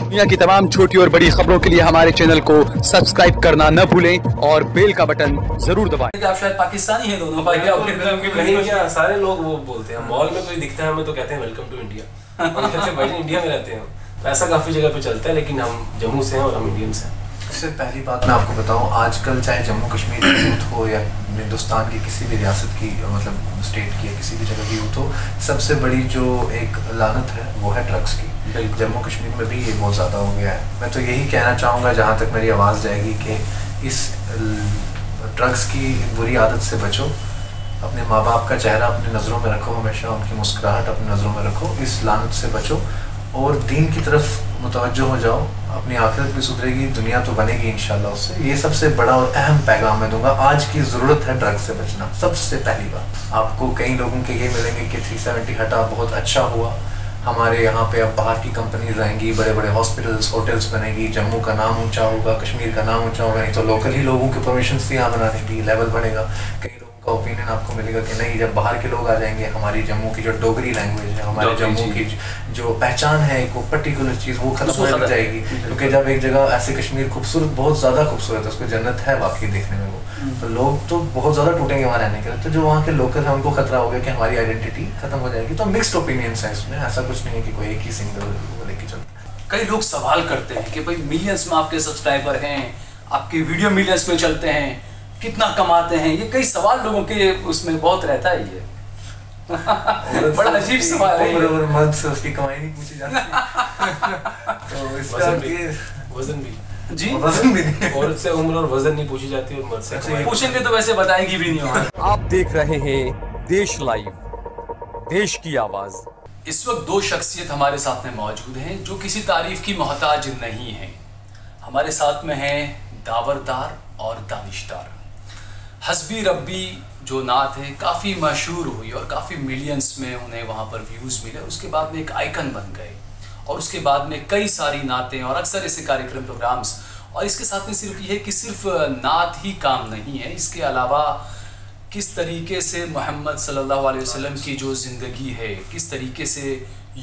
दुनिया की तमाम छोटी और बड़ी खबरों के लिए हमारे चैनल को सब्सक्राइब करना न भूलें और बेल का बटन जरूर दबाएं। आप शायद पाकिस्तानी हैं दोनों भाई। नहीं क्या सारे लोग वो बोलते हैं, मॉल में कोई दिखता है हमें तो कहते हैं वेलकम टू इंडिया। हम कहते हैं भाई इंडिया में रहते हैं। ऐसा काफी जगह पे चलता है, लेकिन हम जम्मू से हैं और हम इंडियंस हैं। सबसे पहली बात मैं आपको बताऊं, आजकल चाहे जम्मू कश्मीर की यूथ हो या हिंदुस्तान की किसी भी रियासत की, मतलब स्टेट की या किसी भी जगह की यूथ हो, सबसे बड़ी जो एक लानत है वो है ड्रग्स की। जम्मू कश्मीर में भी ये बहुत ज़्यादा हो गया है। मैं तो यही कहना चाहूँगा, जहाँ तक मेरी आवाज़ जाएगी, कि इस ड्रग्स की बुरी आदत से बचो। अपने माँ बाप का चेहरा अपनी नज़रों में रखो, हमेशा उनकी मुस्कुराहट अपनी नज़रों में रखो। इस लानत से बचो और दीन की तरफ मुतवज्जो हो जाओ। अपनी आखिरत भी सुधरेगी, दुनिया तो बनेगी इंशाल्लाह उससे। ये सबसे बड़ा और अहम पैगाम मैं दूंगा। आज की ज़रूरत है ड्रग्स से बचना। सबसे पहली बात, आपको कई लोगों के ये मिलेंगे कि 370 हटा, बहुत अच्छा हुआ, हमारे यहाँ पे अब बाहर की कंपनीज आएंगी, बड़े बड़े हॉस्पिटल्स, होटल्स बनेगी, जम्मू का नाम ऊंचा होगा, कश्मीर का नाम ऊंचा होगा। नहीं तो लोकल ही लोगों की परमिशन से यहाँ बनाने की लेवल बढ़ेगा। कई लोगों का ओपिनियन आपको मिलेगा कि नहीं, जब बाहर के लोग आ जाएंगे, हमारी जम्मू की जो डोगरी लैंग्वेज है, हमारे जम्मू की जो पहचान है, एक वो पर्टिकुलर चीज़ वो खत्म हो जाएगी। क्योंकि जब एक जगह ऐसे कश्मीर खूबसूरत, बहुत ज़्यादा खूबसूरत है, उसको जन्नत है वाकई देखने में वो, तो लोग तो बहुत ज़्यादा टूटेंगे वहाँ रहने के लिए। तो जो वहाँ के लोकल हैं उनको खतरा हो गया कि हमारी आइडेंटिटी खत्म हो जाएगी। तो मिक्स्ड ओपिनियंस है इसमें, ऐसा कुछ नहीं है कि कोई एक ही सिंगल वो लेके चलता है। कई लोग सवाल करते हैं कि भाई मिलियंस में आपके सब्सक्राइबर हैं, आपके वीडियो मिलियंस में चलते हैं, कितना कमाते हैं? ये कई सवाल लोगों के उसमें बहुत रहता है। ये बड़ा अजीब सवाल है। और मर्द से उसकी कमाई नहीं पूछी जाती। तो इसका वजन भी जी, वजन भी नहीं, औरत से उम्र और वजन नहीं पूछी जाती, और मर्द से पूछेंगे तो वैसे बताएगी भी नहीं वहाँ। आप देख रहे हैं देश लाइव, देश की आवाज। इस वक्त दो शख्सियत हमारे साथ में मौजूद हैं जो किसी तारीफ की मोहताज नहीं हैं। हमारे साथ में हैं दावरदार और दानिशदार। हस्बी रब्बी जो नात है काफ़ी मशहूर हुई और काफ़ी मिलियंस में उन्हें वहाँ पर व्यूज़ मिले। उसके बाद में एक आइकन बन गए और उसके बाद में कई सारी नातें और अक्सर ऐसे कार्यक्रम प्रोग्राम्स। और इसके साथ में सिर्फ ये है कि सिर्फ नात ही काम नहीं है, इसके अलावा किस तरीके से मोहम्मद सल्लल्लाहु अलैहि वसल्लम की जो ज़िंदगी है, किस तरीके से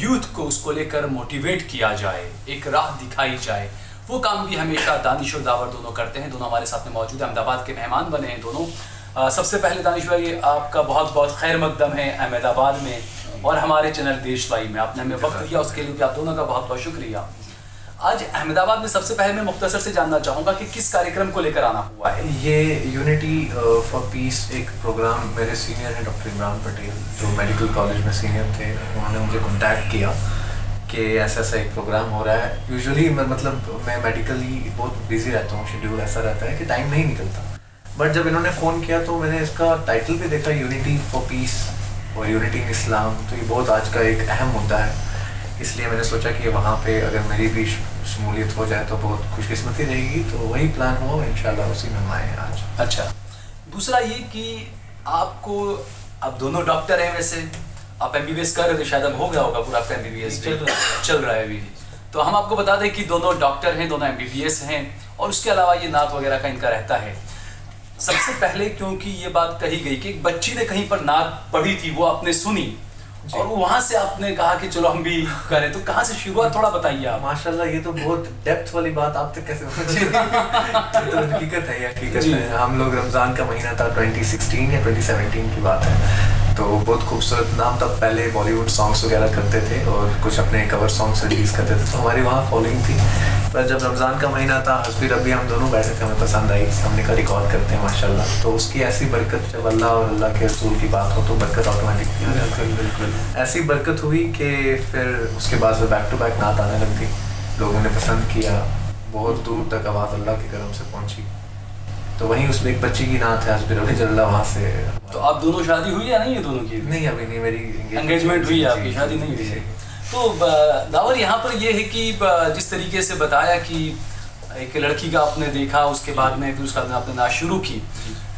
यूथ को उसको लेकर मोटिवेट किया जाए, एक राह दिखाई जाए, वो काम भी हमेशा दानिश और दावर दोनों करते हैं। दोनों हमारे साथ में मौजूद हैं, अहमदाबाद के मेहमान बने हैं दोनों। सबसे पहले दानिश भाई, आपका बहुत बहुत खैर मकदम है अहमदाबाद में और हमारे चैनल देश लाइव में। आपने हमें वक्त दिया, उसके लिए भी आप दोनों का बहुत बहुत शुक्रिया। आज अहमदाबाद में सबसे पहले मैं मुख्तसर से जानना चाहूँगा कि किस कार्यक्रम को लेकर आना हुआ है। ये यूनिटी फॉर पीस एक प्रोग्राम, मेरे सीनियर हैं डॉक्टर इमरान पटेल, जो मेडिकल कॉलेज में सीनियर थे, उन्होंने मुझे कॉन्टैक्ट किया कि ऐसा ऐसा एक प्रोग्राम हो रहा है। यूजुअली मैं मेडिकली बहुत बिजी रहता हूँ, शेड्यूल ऐसा रहता है कि टाइम नहीं निकलता। बट जब इन्होंने फ़ोन किया तो मैंने इसका टाइटल भी देखा, यूनिटी फॉर पीस और यूनिटी इन इस्लाम, तो ये बहुत आज का एक अहम मुद्दा है। इसलिए मैंने सोचा कि वहाँ पे अगर मेरी भी शमूलियत हो जाए तो बहुत खुशकिस्मती रहेगी। तो वही प्लान हुआ, इंशाल्लाह उसी में हम आए हैं आज। अच्छा, दूसरा ये कि आपको, आप दोनों डॉक्टर हैं, वैसे आप MBBS कर रहे थे, शायद अब हो गया होगा पूरा आपका MBBS चल रहा है अभी। तो हम आपको बता दें कि दोनों डॉक्टर हैं, दोनों MBBS हैं और उसके अलावा ये नात वगैरह का इनका रहता है। सबसे पहले क्योंकि ये बात कही गई कि एक बच्ची ने कहीं पर नात पढ़ी थी, वो आपने सुनी और वहाँ से आपने कहा कि चलो हम भी करें, तो कहाँ से शुरुआत थोड़ा बताइए आप। माशाल्लाह, ये तो बहुत डेप्थ वाली बात आप तक कैसे पहुंची? तो हकीकत है, हकीकत है। हम लोग रमज़ान का महीना था, 2016 या 2017 की बात है, तो बहुत खूबसूरत नाम, तब पहले बॉलीवुड सॉन्ग्स वगैरह करते थे और कुछ अपने कवर सॉन्ग्स रिलीज़ करते थे, तो हमारी वहाँ फॉलोइंग थी। पर जब रमज़ान का महीना था, हस्बी रब्बी हम दोनों बैठे थे, हमें पसंद आई, हमने कहा रिकॉर्ड करते हैं माशाल्लाह। तो उसकी ऐसी बरकत, जब अल्लाह और अल्लाह के रसूल की बात हो तो बरकत ऑटोमेटिक आ जाती है। बिल्कुल ऐसी बरकत हुई कि फिर उसके बाद से बैक टू बैक नात आने लग गई, लोगों ने पसंद किया, बहुत दूर तक आवाज़ अल्लाह के करम से पहुँची। तो वहीं उसमें एक बच्ची की नात है, हस्बी रब्बी जल्ला, वहाँ से। तो आप दोनों शादी हुई या नहीं है दोनों की? नहीं, अभी नहीं, मेरी एंगेजमेंट हुई है, आपकी शादी नहीं हुई है। तो दावर, यहाँ पर ये है कि जिस तरीके से बताया कि एक लड़की का आपने देखा, उसके बाद में फिर उसका आपने नाच शुरू की,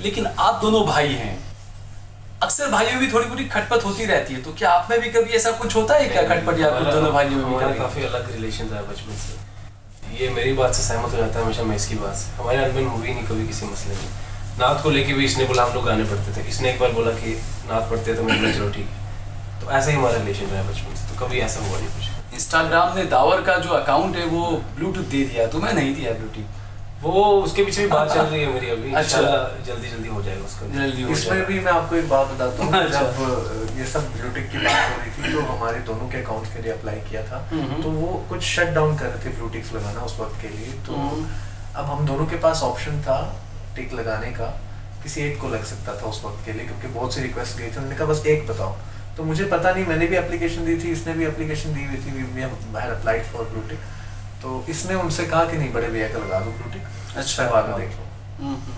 लेकिन आप दोनों भाई हैं, अक्सर भाइयों में थोड़ी थोड़ी खटपट होती रहती है, तो क्या आप में भी कभी ऐसा कुछ होता है क्या, खटपट या कुछ दोनों भाइयों में? काफ़ी अलग रिलेशन था बचपन से। ये मेरी बात से सहमत हो जाता है हमेशा, मैं इसकी बात से। हमारे अनबन हुई नहीं कभी किसी मसले में। नात को लेके भी इसने बोला, हम लोग गाने पढ़ते थे, इसने एक बार बोला कि नात पढ़ते हैं तो मैंने बोला चलो ठीक है। तो ऐसा ही हमारा रिलेशन रहा बचपन से, तो कभी ऐसा हुआ नहीं कुछ। इंस्टाग्राम ने दावर का जो अकाउंट है वो ब्लूटूथ दे दिया, तुम्हें नहीं दिया ब्लूटूथ। वो उसके पीछे भी बात चल रही है मेरी अभी। अच्छा, जल्दी हो जाएगा उसका, जल्दी हो इसमें जाएगा। भी मैं आपको एक बात बताता हूँ। अच्छा। जब ये सब ब्लूटिक की बात हो रही थी तो हमारे दोनों के अकाउंट्स के लिए अप्लाई किया था, तो वो कुछ शट डाउन कर रहे थे ब्लूटिक्स लगाना उस वक्त के लिए। तो अब हम दोनों के पास ऑप्शन था टिक लगाने का, किसी एक को लग सकता था उस वक्त के लिए, क्योंकि बहुत सी रिक्वेस्ट गई थी। उन्होंने कहा बस एक बताओ, तो मुझे पता नहीं, मैंने भी एप्लीकेशन दी थी, इसने भी एप्लीकेशन दी हुई थी, we had applied for blue tick. तो इसने उनसे कहा कि नहीं, बड़े भैया का लगा दो ब्लूटिक, अच्छा, बाद में देख लो।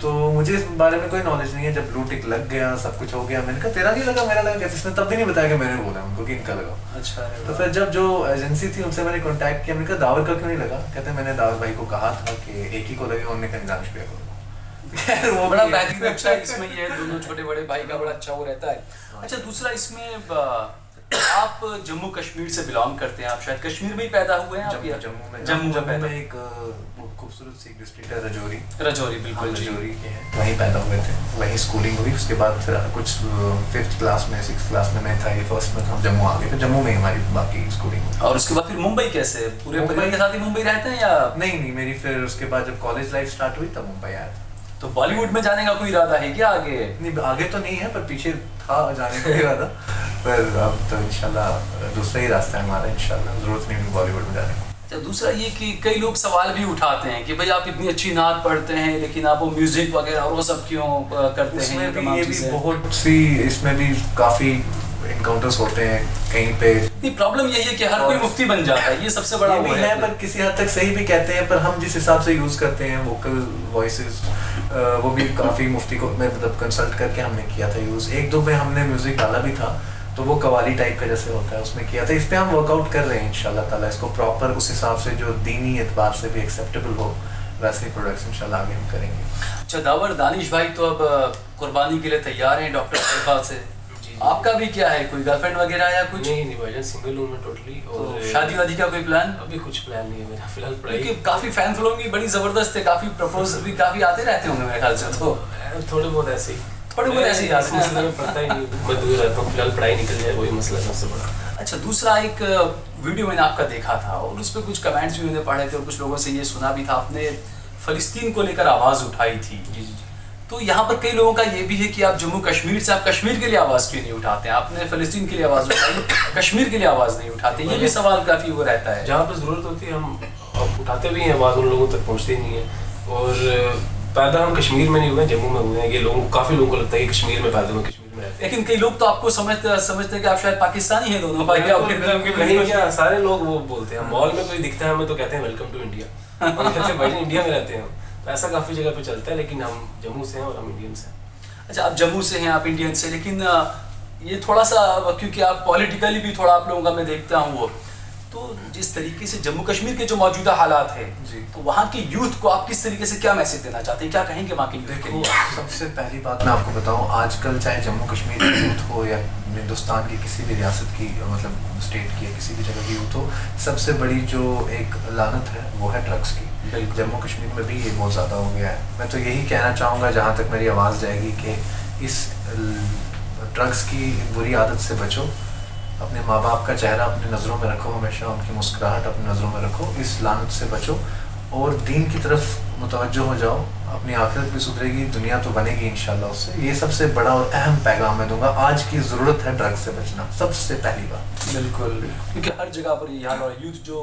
तो मुझे इस बारे में कोई नॉलेज नहीं है। जब ब्लूटिक लग गया, सब कुछ हो गया, मैंने कहा तेरा नहीं लगा, मेरा लगा कैसे? इसने तब भी नहीं बताया कि मैंने बोला उनको कि इनका लगाओ। अच्छा, तो फिर जब जो एजेंसी थी उनसे मैंने कांटेक्ट किया, मैंने कहा दावर का क्यों नहीं लगा? कहते मैंने दावर भाई को कहा था कि एक ही को लगेगा, उन्होंने कहा दानिश भैया को लगा। वो बड़ा बेहतरीन अच्छा है इसमें, ये दोनों छोटे बड़े भाई का बड़ा अच्छा वो रहता है। अच्छा, दूसरा इसमें आप जम्मू कश्मीर से बिलोंग करते हैं, आप शायद कश्मीर में ही पैदा हुए हैं आप? जम्मू में एक खूबसूरत सी डिस्ट्रिक्ट है रजौरी। रजौरी, बिल्कुल जी। रजौरी के हैं, वहीं पैदा हुए थे, वहीं स्कूलिंग हुई। उसके बाद फिर कुछ 5th क्लास में 6th क्लास में मैं था, ये फर्स्ट में हम जम्मू आ गए, तो जम्मू में ही हमारी बाकी स्कूलिंग हुई। और उसके बाद फिर मुंबई कैसे? पूरे परिवार के साथ ही मुंबई रहते हैं या? नहीं, मेरी फिर उसके बाद जब कॉलेज लाइफ स्टार्ट हुई तब मुंबई आया था। तो बॉलीवुड में जाने का कोई इरादा है क्या आगे? नहीं, आगे तो नहीं है, पर पीछे था जाने का इरादा। पर अब तो इंशाल्लाह दूसरा ही रास्ता है हमारा, इंशाल्लाह जरूरत नहीं है बॉलीवुड में जाने की। तो दूसरा ये कि कई लोग सवाल भी उठाते हैं कि भाई आप इतनी अच्छी नात पढ़ते हैं लेकिन आप वो म्यूजिक वगैरह और वो सब क्यों करते हैं? ये भी बहुत सी, इसमें भी काफी एनकाउंटर्स होते हैं कहीं पे। नहीं, प्रॉब्लम यही है कि हर कोई मुफ्ती बन जाता है, ये सबसे बड़ा वो है। पर किसी हद तक सही भी कहते हैं, पर हम जिस हिसाब से यूज करते हैं वोकल वॉइसेस, वो भी काफी मुफ्ती को मैं मतलब कंसल्ट करके हमने किया था यूज। 1-2 में हमने म्यूजिक डाला भी था, तो वो कवाली टाइप का जैसे होता है उसमें किया था। इस पे हम वर्कआउट कर रहे हैं इंशाल्लाह ताला, इसको प्रॉपर उस हिसाब से जो दीनी एतबार से भी एक्सेप्टेबल हो वैसे ही प्रोडक्ट्स इंशाल्लाह आगे हम करेंगे। अच्छा दावर, दानिश भाई तो अब कुर्बानी के लिए तैयार हैं डॉक्टर साहब से। आपका भी क्या है, कोई गर्लफ्रेंड वगैरह या कुछ? नहीं भाईजान, सिंगल हूँ मैं टोटली। और तो शादी वादी का कोई प्लान? अभी कुछ प्लान नहीं है मेरा फिलहाल। पढ़ाई काफी फैन फॉलोइंग भी बड़ी जबरदस्त है, काफी प्रपोज भी काफी आते रहते होंगे मेरे ख्याल से। तो थोड़े बहुत ऐसे ही आते हैं, पढ़ता ही नहीं, मैं दूर रहता हूँ। फिलहाल पढ़ाई निकल जाए वही मसला है सबसे बड़ा। अच्छा, दूसरा एक वीडियो मैंने आपका देखा था और उस पर कुछ कमेंट्स भी मैंने पढ़े थे और कुछ लोगों से ये सुना भी था, आपने फलस्तीन को लेकर आवाज़ उठाई थी। जी। तो यहाँ पर कई लोगों का ये भी है कि आप जम्मू कश्मीर से, आप कश्मीर के लिए आवाज़ क्यों नहीं उठाते? आपने फलस्तीन के लिए आवाज़ उठाई, कश्मीर के लिए आवाज़ नहीं उठाते, ये भी सवाल काफ़ी वो रहता है। जहाँ पर ज़रूरत होती है हम उठाते भी हैं आवाज़, उन लोगों तक पहुँचती नहीं है। और पैदा हम कश्मीर में नहीं हुए, जम्मू में हुए हैं। ये काफ़ी लोगों को लगता है कि कश्मीर में पैदा हुए, कश्मीर में रहते हैं। लेकिन कई लोग तो आपको समझते हैं कि आप शायद पाकिस्तानी हैं दोनों भाई। नहीं, क्या सारे लोग वो बोलते हैं, मॉल में कोई दिखता है हमें तो कहते हैं वेलकम टू इंडिया। हम कहते हैं भाई इंडिया में रहते हैं। तो ऐसा काफ़ी जगह पे चलता है, लेकिन हम जम्मू से हैं और हम इंडियंस हैं। अच्छा, आप जम्मू से हैं, आप इंडियन से, लेकिन ये थोड़ा सा क्योंकि आप पॉलिटिकली भी थोड़ा आप लोगों का मैं देखता हूँ वो, तो जिस तरीके से जम्मू कश्मीर के जो मौजूदा हालात है, तो वहाँ के यूथ को आप किस तरीके से क्या मैसेज देना चाहते हैं, क्या कहेंगे वहाँ के यूथ के लिए? सबसे पहली बात मैं आपको बताऊँ, आजकल चाहे जम्मू कश्मीर की यूथ हो या हिंदुस्तान की किसी भी रियासत की, मतलब स्टेट की या किसी भी जगह की यूथ हो, सबसे बड़ी जो एक लानत है वो है ड्रग्स की। जम्मू कश्मीर में भी ये बहुत ज़्यादा हो गया है। मैं तो यही कहना चाहूँगा, जहाँ तक मेरी आवाज़ जाएगी, कि इस ड्रग्स की बुरी आदत से बचो। अपने माँ बाप का चेहरा अपनी नज़रों में रखो, हमेशा उनकी मुस्कुराहट अपनी नज़रों में रखो, इस लानत से बचो और दीन की तरफ मुतवज्जो हो जाओ। अपनी आखिरत भी सुधरेगी, दुनिया तो बनेगी इंशाल्लाह उससे। ये सबसे बड़ा और अहम पैगाम मैं दूंगा। आज की ज़रूरत है ड्रग्स से बचना, सबसे पहली बात। बिल्कुल, क्योंकि हर जगह पर ये हाल है। यूथ जो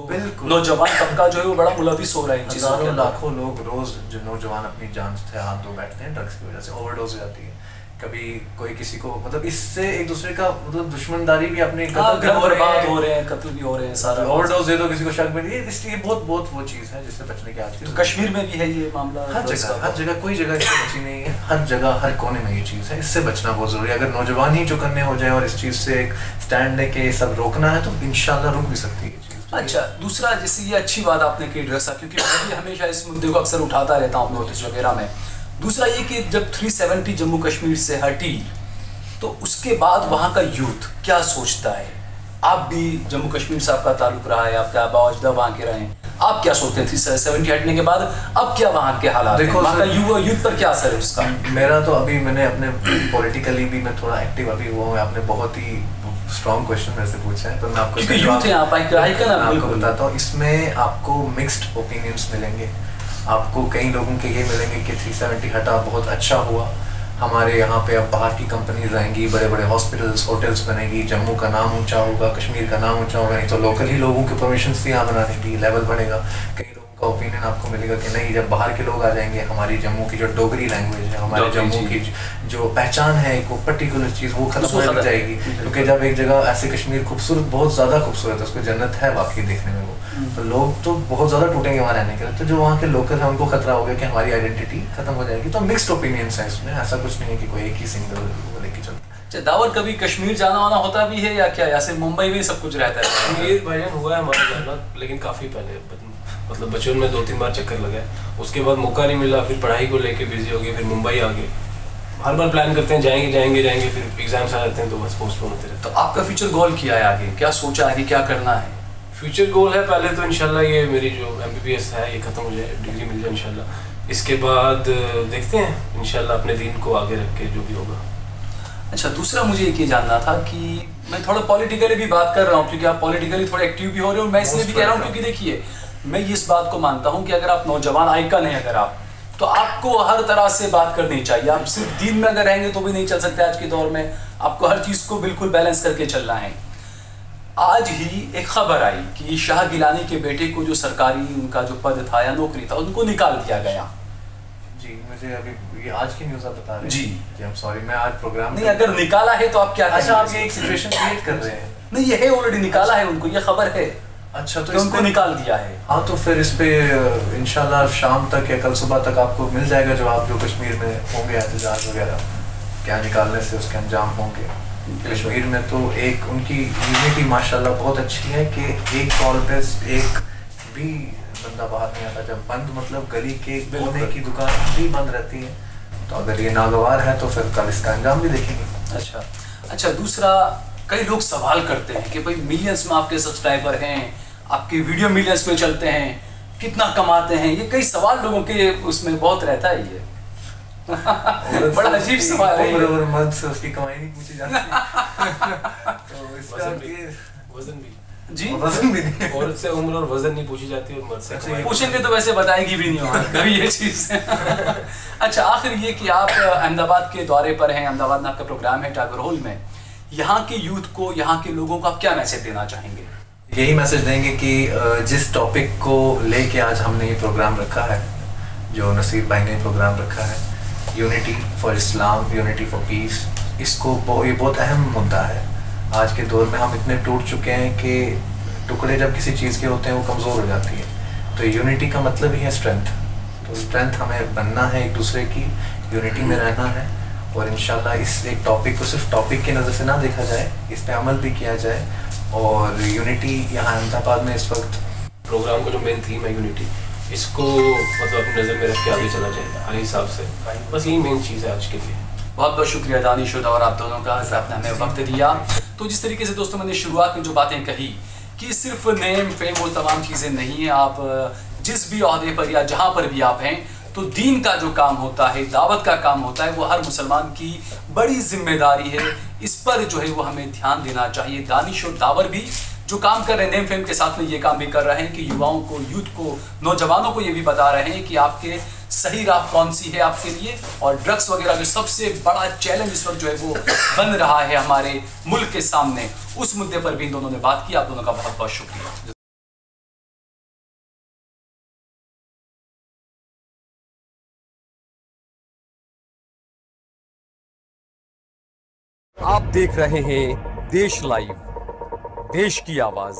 नौजवान तबका जो है वो बड़ा मुलविस हो रहा है। हज़ारों लाखों लोग रोज़ जो नौजवान अपनी जान से हाथ धो बैठते हैं ड्रग्स की वजह से, ओवरडोज हो जाती है। कभी कोई किसी को, मतलब इससे एक दूसरे का मतलब दुश्मनदारी भी अपने कत्ल हो रहे हैं, कत्ल भी हो रहे हैं, सारा ओवरडोज दे दो किसी को, शक में नहीं। इसलिए बहुत वो चीज़ है जिससे बचने की आज की। तो कश्मीर में भी है ये मामला, हर जगह कोई जगह इससे बची नहीं है, हर जगह हर कोने में ये चीज़ है। इससे बचना बहुत ज़रूरी है। अगर नौजवान ही चौकन्ने हो जाए और इस चीज़ से एक स्टैंड लेके सब रोकना है तो इंशाल्लाह रुक भी सकती है ये चीज़। अच्छा, दूसरा जैसे ये अच्छी बात आपने की ड्रग्स, क्योंकि मैं भी हमेशा इस मुद्दे को अक्सर उठाता रहता हूँ नोटिस वगैरह में। दूसरा ये कि जब 370 जम्मू कश्मीर से हटी तो उसके बाद वहाँ का यूथ क्या सोचता है? आप भी जम्मू कश्मीर से आपका ताल्लुक रहा है, आपका आबा अजदा वहाँ के रहे हैं, आप क्या सोचते हैं 370 हटने के बाद अब क्या वहाँ के हालात हैं? वहाँ का यूथ पर क्या असर है उसका? मेरा तो अभी मैंने अपने पॉलिटिकली भी मैं थोड़ा एक्टिव अभी हुआ हूँ। आपने बहुत ही स्ट्रॉन्ग क्वेश्चन मेरे से पूछा है, तो मैं आपको क्योंकि यूथ है आप आइकन आपको बताता हूँ। इसमें आपको मिक्स्ड ओपिनियंस मिलेंगे। आपको कई लोगों के ये मिलेंगे कि 370 हटा बहुत अच्छा हुआ, हमारे यहाँ पे अब बाहर की कंपनीज आएंगी, बड़े बड़े हॉस्पिटल्स होटल्स बनेगी, जम्मू का नाम ऊंचा होगा, कश्मीर का नाम ऊंचा होगा, नहीं तो लोकल ही लोगों के परमिशन से यहाँ बनाने की लेवल बढ़ेगा। कई लोगों का ओपिनियन आपको मिलेगा कि नहीं, जब बाहर के लोग आ जाएंगे, हमारी जम्मू की जो डोगरी लैंग्वेज है, हमारे जम्मू की जो पहचान है, एक वो पर्टिकुलर चीज़ वो खत्म हो जाएगी। क्योंकि जब एक जगह ऐसे कश्मीर खूबसूरत, बहुत ज़्यादा खूबसूरत है, उसको जन्नत है वाकई देखने में वो, तो लोग तो बहुत ज़्यादा टूटेंगे वहाँ रहने के लिए। तो जो वहाँ के लोकल है उनको खतरा हो गया कि हमारी आइडेंटिटी खत्म हो जाएगी। तो मिक्स्ड ओपिनियंस है इसमें, ऐसा कुछ नहीं है कि कोई एक ही सिंगल वो लेके चलता। दावर कभी कश्मीर जाना वाना होता भी है या क्या, या सिर्फ मुंबई में सब कुछ रहता है? कश्मीर भाईजान हुआ है हमारा जाना, लेकिन काफ़ी पहले, मतलब बचपन में 2-3 बार चक्कर लगा। उसके बाद मौका नहीं मिला, फिर पढ़ाई को लेके बिजी हो गए, फिर मुंबई आ गए। हर बार प्लान करते हैं जाएंगे, फिर एग्जाम्स आ जाते हैं तो बस पोस्टपोन होते रहते हैं। तो आपका फ्यूचर गोल क्या है आगे, क्या सोचा है कि क्या करना है? फ्यूचर गोल है पहले तो इंशाल्लाह ये मेरी जो MBBS है ये ख़त्म हो जाए, डिग्री मिल जाए इंशाल्लाह। इसके बाद देखते हैं इंशाल्लाह अपने दिन को आगे रख के जो भी होगा। अच्छा, दूसरा मुझे ये जानना था कि मैं थोड़ा पॉलिटिकली भी बात कर रहा हूँ, क्योंकि आप पॉलिटिकली थोड़े एक्टिव भी हो रहे हो। मैं इसलिए भी कह रहा हूँ क्योंकि देखिए, मैं इस बात को मानता हूँ कि अगर आप नौजवान आइकन हैं, अगर आप, तो आपको हर तरह से बात करनी चाहिए। आप सिर्फ दीन में अगर रहेंगे तो भी नहीं चल सकते आज के दौर में, आपको हर चीज़ को बिल्कुल बैलेंस करके चलना है। आज ही एक खबर आई कि शाह गिलानी के बेटे को जो सरकारी उनका जो पद था या नौकरी था, उनको निकाल दिया गया। जी, मुझे अभी ये आज की न्यूज़ आप बता रहे हैं। जी आई एम सॉरी, मैं आज प्रोग्राम नहीं, अगर निकाला है तो आप क्या? अच्छा, आप ये एक सिचुएशन क्रिएट कर रहे हैं? नहीं, ये है ऑलरेडी निकाला है उनको, ये खबर है। अच्छा, तो उनको निकाल दिया है। हाँ, तो फिर इस पे इंशाल्लाह शाम तक या कल सुबह तक आपको मिल जाएगा जवाब, जो कश्मीर में होंगे एहतजाज वगैरह, क्या निकालने से उसके अंजाम होंगे। कश्मीर में तो एक उनकी यूनिटी माशाल्लाह बहुत अच्छी है कि एक कॉल पे एक भी बंदा बाहर नहीं आता। जब बंद मतलब गली के कोने की दुकान भी बंद रहती है, तो अगर ये नागवार है तो फिर कल इसका अंजाम भी देखेंगे। अच्छा, दूसरा, कई लोग सवाल करते हैं कि भाई मिलियंस में आपके सब्सक्राइबर हैं, आपके वीडियो मिलियंस में चलते हैं, कितना कमाते हैं? ये कई सवाल लोगों के उसमें बहुत रहता है। ये बड़ा अजीब सवाल है। और मर्द से उसकी कमाई नहीं पूछी जाती। तो इसका वजन भी जी, वजन भी नहीं, औरत से उम्र और वजन नहीं पूछी जाती, और मर्द से कमाई पूछेंगे तो वैसे बताएगी भी नहीं वहाँ कभी ये चीज़। अच्छा, आखिर ये कि आप अहमदाबाद के दौरे पर हैं, अहमदाबाद में आपका प्रोग्राम है टाइगर हॉल में, यहाँ के यूथ को, यहाँ के लोगों को आप क्या मैसेज देना चाहेंगे? यही मैसेज देंगे कि जिस टॉपिक को लेके आज हमने ये प्रोग्राम रखा है, जो नसीर भाई ने प्रोग्राम रखा है, unity for Islam, unity for piece, इसको ये बहुत अहम मुद्दा है। आज के दौर में हम इतने टूट चुके हैं कि टुकड़े जब किसी चीज़ के होते हैं वो कमज़ोर हो जाती है। तो यूनिटी का मतलब ही है स्ट्रेंथ। तो स्ट्रेंथ हमें बनना है, एक दूसरे की यूनिटी में रहना है, और इंशाल्लाह इस एक टॉपिक को सिर्फ टॉपिक की नज़र से ना देखा जाए, इस पर अमल भी किया जाए। और यूनिटी यहाँ अहमदाबाद में इस वक्त प्रोग्राम का जो मेन थीम है यूनिटी, इसको मतलब अपनी नज़र में रख के आगे चला जाए हर हिसाब से। बस यही मेन चीज़ है आज के लिए। बहुत बहुत शुक्रिया दानिश और आप दोनों का, आपने हमें वक्त दिया। तो जिस तरीके से दोस्तों मैंने शुरुआत में जो बातें कही कि सिर्फ नेम फेम और तमाम चीज़ें नहीं हैं, आप जिस भी ओहदे पर या जहाँ पर भी आप हैं, तो दीन का जो काम होता है, दावत का काम होता है, वो हर मुसलमान की बड़ी जिम्मेदारी है। इस पर जो है वो हमें ध्यान देना चाहिए। दानिश और दावर भी जो काम कर रहे हैं, नेम फेम के साथ में ये काम भी कर रहे हैं कि युवाओं को, यूथ को, नौजवानों को ये भी बता रहे हैं कि आपके सही राह कौन सी है आपके लिए। और ड्रग्स वगैरह जो सबसे बड़ा चैलेंज इस वक्त जो है वो बन रहा है हमारे मुल्क के सामने, उस मुद्दे पर भी इन दोनों ने बात की। आप दोनों का बहुत बहुत शुक्रिया। आप देख रहे हैं देश लाइव, देश की आवाज।